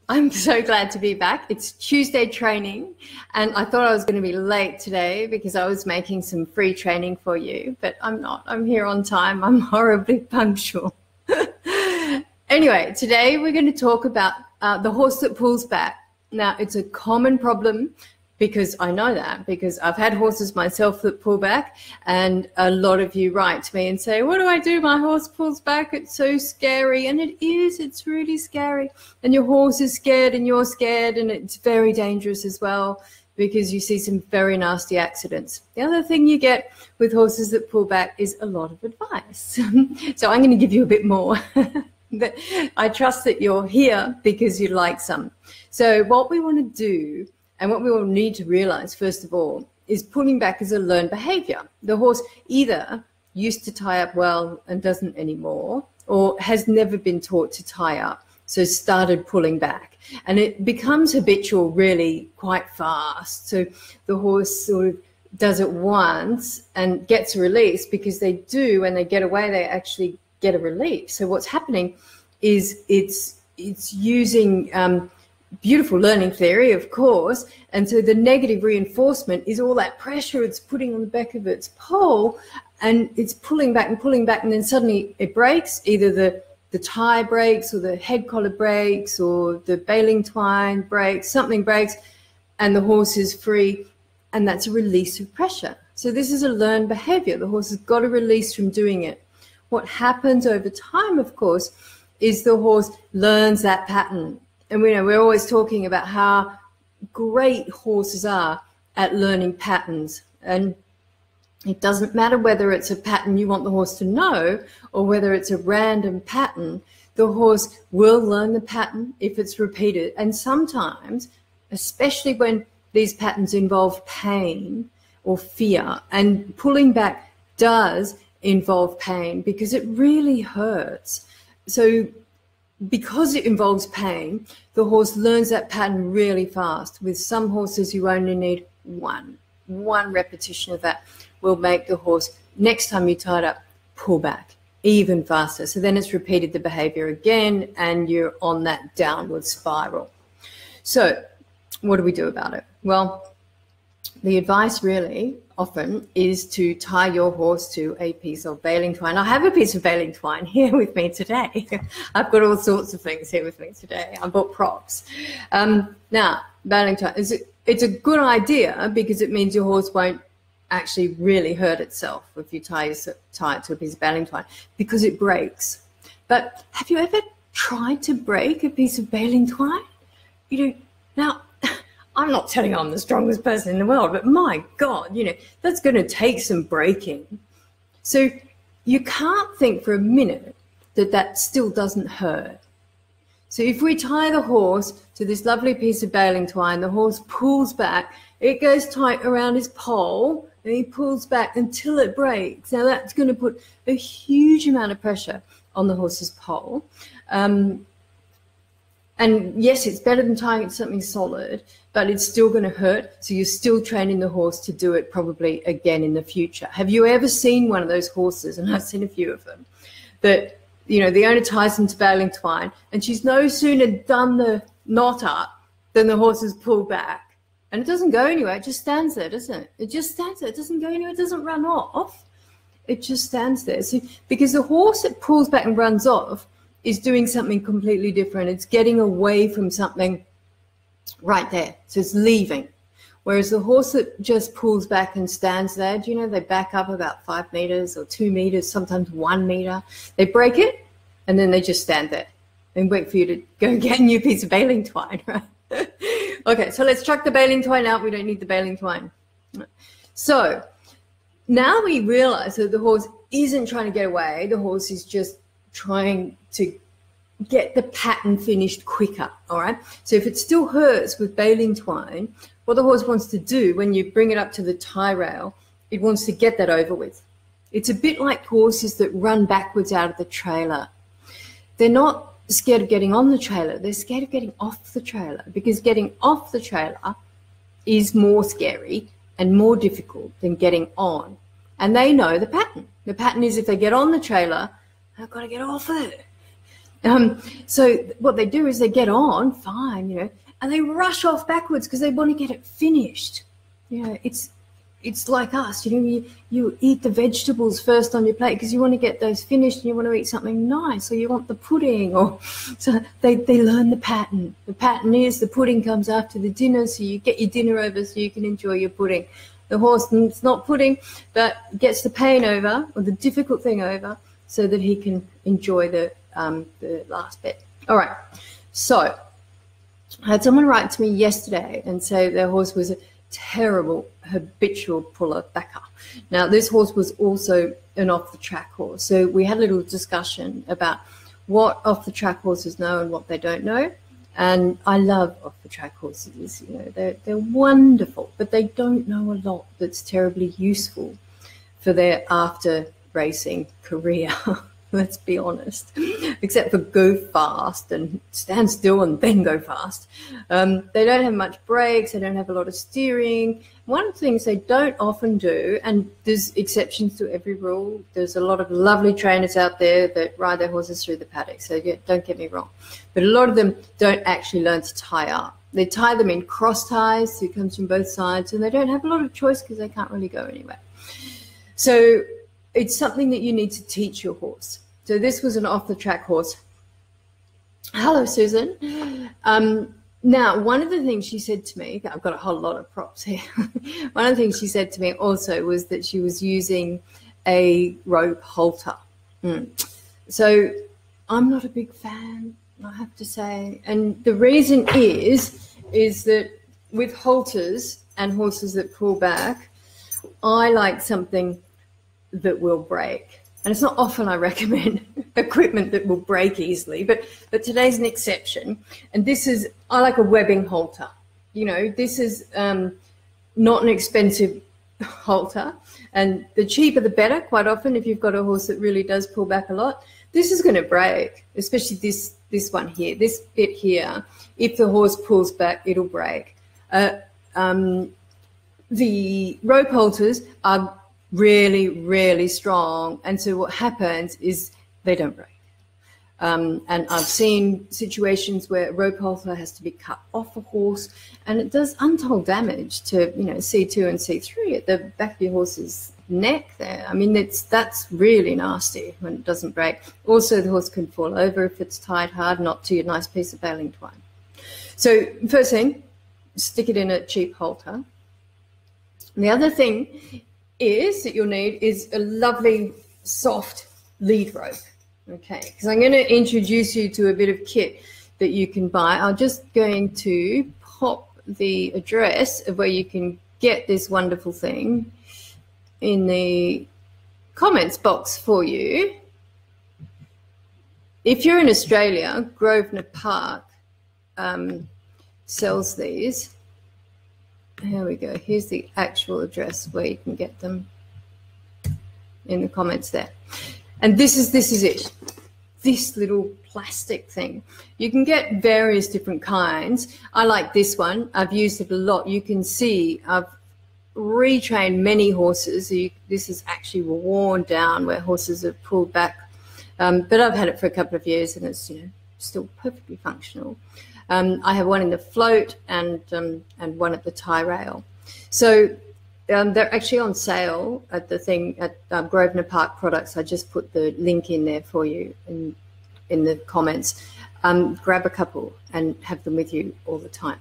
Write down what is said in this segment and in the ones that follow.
I'm so glad to be back. It's Tuesday training, and I thought I was going to be late today because I was making some free training for you, but I'm not. I'm here on time. I'm horribly punctual. Anyway, today we're going to talk about the horse that pulls back. Now, it's a common problem because I know that because I've had horses myself that pull back, and a lot of you write to me and say, what do I do? My horse pulls back. It's so scary. And it is. It's really scary. And your horse is scared and you're scared, and it's very dangerous as well because you see some very nasty accidents. The other thing you get with horses that pull back is a lot of advice. So I'm going to give you a bit more. But I trust that you're here because you like some. So what we want to do and what we will need to realize, first of all, is pulling back is a learned behavior. The horse either used to tie up well and doesn't anymore, or has never been taught to tie up, so started pulling back. And it becomes habitual really quite fast. So the horse sort of does it once and gets a release, because they do, when they get away, they actually get a relief. So what's happening is it's using beautiful learning theory, of course, and so the negative reinforcement is all that pressure it's putting on the back of its pole, and it's pulling back, and then suddenly it breaks. Either the tie breaks, or the head collar breaks, or the baling twine breaks, something breaks, and the horse is free, and that's a release of pressure. So this is a learned behavior. The horse has got a release from doing it. What happens over time, of course, is the horse learns that pattern. And we're always talking about how great horses are at learning patterns. And it doesn't matter whether it's a pattern you want the horse to know or whether it's a random pattern. The horse will learn the pattern if it's repeated. And sometimes, especially when these patterns involve pain or fear, and pulling back does involve pain because it really hurts. So because it involves pain, the horse learns that pattern really fast. With some horses, you only need one repetition of that will make the horse, next time you tie it up, pull back even faster. So then it's repeated the behavior again, and you're on that downward spiral. So what do we do about it? Well, the advice really often is to tie your horse to a piece of baling twine. I have a piece of baling twine here with me today. I've got all sorts of things here with me today. I bought props. Now, baling twine, it's a good idea because it means your horse won't actually really hurt itself if you tie it to a piece of baling twine, because it breaks. But have you ever tried to break a piece of baling twine? Now, I'm not telling you I'm the strongest person in the world, but my God, that's going to take some breaking. So you can't think for a minute that still doesn't hurt. So if we tie the horse to this lovely piece of baling twine, the horse pulls back, it goes tight around his pole, and he pulls back until it breaks. Now that's going to put a huge amount of pressure on the horse's pole. And yes, it's better than tying it to something solid, but it's still going to hurt. So you're still training the horse to do it probably again in the future. Have you ever seen one of those horses, and I've seen a few of them, that, the owner ties them to baling twine, and she's no sooner done the knot up than the horse is pulled back. And it doesn't go anywhere. It just stands there, doesn't it? It just stands there. It doesn't go anywhere. It doesn't run off. It just stands there. So, because the horse that pulls back and runs off is doing something completely different. It's getting away from something right there. So it's leaving. Whereas the horse that just pulls back and stands there, they back up about 5 meters or 2 meters, sometimes 1 meter. They break it, and then they just stand there and wait for you to go get a new piece of baling twine, right? Okay, so let's chuck the baling twine out. We don't need the baling twine. So now we realize that the horse isn't trying to get away. The horse is just trying to get the pattern finished quicker, all right? So if it still hurts with baling twine, what the horse wants to do when you bring it up to the tie rail, it wants to get that over with. It's a bit like horses that run backwards out of the trailer. They're not scared of getting on the trailer. They're scared of getting off the trailer, because getting off the trailer is more scary and more difficult than getting on. And they know the pattern. The pattern is if they get on the trailer, they've got to get off it. So what they do is they get on fine, you know, and they rush off backwards because they want to get it finished. You know, it's like us, you know, you eat the vegetables first on your plate because you want to get those finished and you want to eat something nice, or you want the pudding, or so they learn the pattern. The pattern is the pudding comes after the dinner, so you get your dinner over so you can enjoy your pudding. The horse, it's not pudding, but gets the pain over, or the difficult thing over, so that he can enjoy the last bit. All right, so I had someone write to me yesterday and say their horse was a terrible habitual puller backer. Now, this horse was also an off-the-track horse, so we had a little discussion about what off-the-track horses know and what they don't know. And I love off-the-track horses. You know, they're wonderful, but they don't know a lot that's terribly useful for their after-racing career. Let's be honest, except for go fast and stand still and then go fast. They don't have much brakes. They don't have a lot of steering. One of the things they don't often do, and there's exceptions to every rule. There's a lot of lovely trainers out there that ride their horses through the paddock, so don't get me wrong. But a lot of them don't actually learn to tie up. They tie them in cross ties, so it comes from both sides, and they don't have a lot of choice because they can't really go anywhere. So it's something that you need to teach your horse. So this was an off-the-track horse. Hello, Susan. Now, one of the things she said to me, I've got a whole lot of props here. One of the things she said to me also was that she was using a rope halter. So I'm not a big fan, I have to say. And the reason is that with halters and horses that pull back, I like something that will break. And it's not often I recommend equipment that will break easily, but today's an exception. And this is, I like a webbing halter. You know, this is not an expensive halter, and the cheaper the better. Quite often, if you've got a horse that really does pull back a lot, this is going to break, especially this one here, this bit here. If the horse pulls back, it'll break. The rope halters are really, really strong, and so what happens is they don't break. And I've seen situations where a rope halter has to be cut off a horse, and it does untold damage to, you know, C2 and C3 at the back of your horse's neck there. I mean, that's really nasty when it doesn't break. Also, the horse can fall over if it's tied hard, not to your nice piece of baling twine. So first thing, stick it in a cheap halter. The other thing is that you'll need is a lovely soft lead rope. Okay, because I'm going to introduce you to a bit of kit that you can buy. I'm just going to pop the address of where you can get this wonderful thing in the comments box for you. If you're in Australia, Grosvenor Park sells these. Here we go. Here's the actual address where you can get them in the comments there. And this is it. This little plastic thing. You can get various different kinds. I like this one. I've used it a lot. You can see I've retrained many horses. This is actually worn down where horses have pulled back. But I've had it for a couple of years and it's, you know, still perfectly functional. I have one in the float and one at the tie rail. So they're actually on sale at the thing at Grosvenor Park Products. I just put the link in there for you in the comments. Grab a couple and have them with you all the time.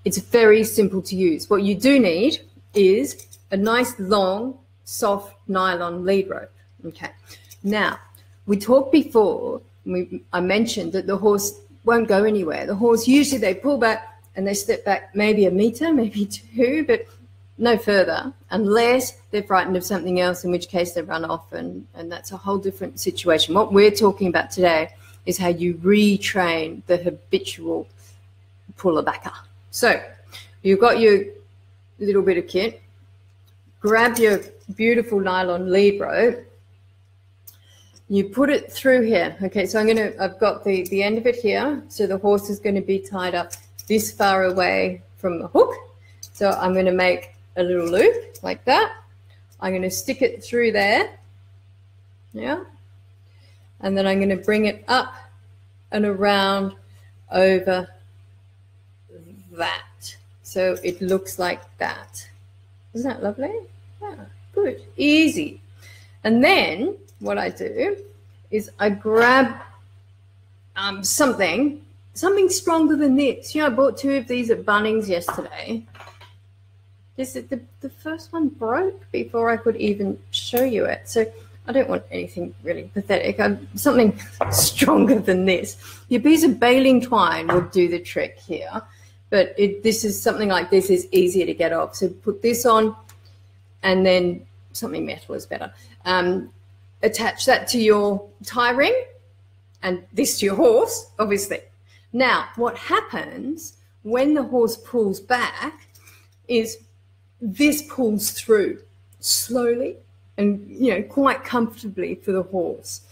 It's very simple to use. What you do need is a nice long, soft nylon lead rope. Okay. Now, we talked before, I mentioned that the horse won't go anywhere. The horse, usually they pull back and they step back maybe a meter, maybe two, but no further, unless they're frightened of something else, in which case they run off, and that's a whole different situation. What we're talking about today is how you retrain the habitual puller backer. So you've got your little bit of kit, grab your beautiful nylon lead rope, you put it through here. Okay, so I've got the end of it here. So the horse is going to be tied up this far away from the hook. So I'm going to make a little loop like that. I'm going to stick it through there. Yeah. And then I'm going to bring it up and around over that. So it looks like that. Isn't that lovely? Yeah, good, easy. And then what I do is I grab something stronger than this. You know, I bought 2 of these at Bunnings yesterday. The first one broke before I could even show you it. So I don't want anything really pathetic. Something stronger than this. Your piece of baling twine will do the trick here. But this is something like this is easier to get off. So put this on, and then something metal is better. Attach that to your tie ring, and this to your horse, obviously. Now, what happens when the horse pulls back is this pulls through slowly and, you know, quite comfortably for the horse.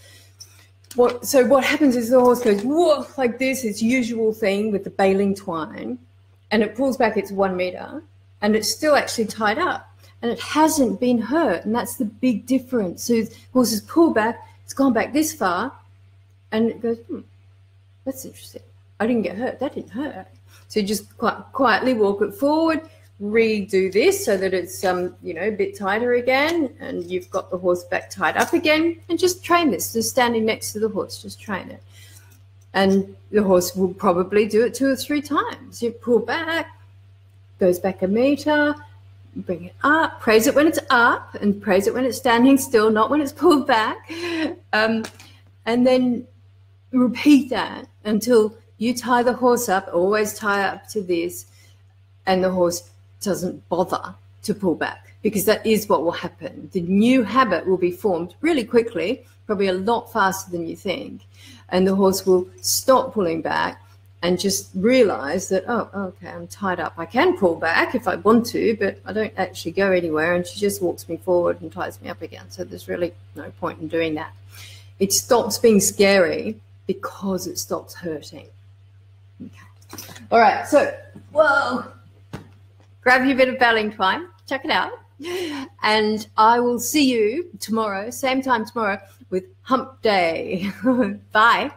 So what happens is the horse goes, whoa, like this, its usual thing with the baling twine, and it pulls back its 1 meter, and it's still actually tied up, and it hasn't been hurt, and that's the big difference. So the horse has pulled back, it's gone back this far, and it goes, that's interesting. I didn't get hurt. That didn't hurt. So you just quite quietly walk it forward, redo this so that it's you know, a bit tighter again, and you've got the horse back tied up again, and just train this. Just standing next to the horse, just train it. And the horse will probably do it 2 or 3 times. You pull back, goes back 1 meter, bring it up, praise it when it's up, and praise it when it's standing still, not when it's pulled back. And then repeat that until you tie the horse up. Always tie up to this, and the horse doesn't bother to pull back, because that is what will happen. The new habit will be formed really quickly, probably a lot faster than you think, and the horse will stop pulling back and just realize that, oh, okay, I'm tied up. I can pull back if I want to, but I don't actually go anywhere, and she just walks me forward and ties me up again. So there's really no point in doing that. It stops being scary because it stops hurting. Okay. All right, so, whoa. Grab your bit of baling twine, check it out, and I will see you tomorrow, same time tomorrow, with Hump Day. Bye.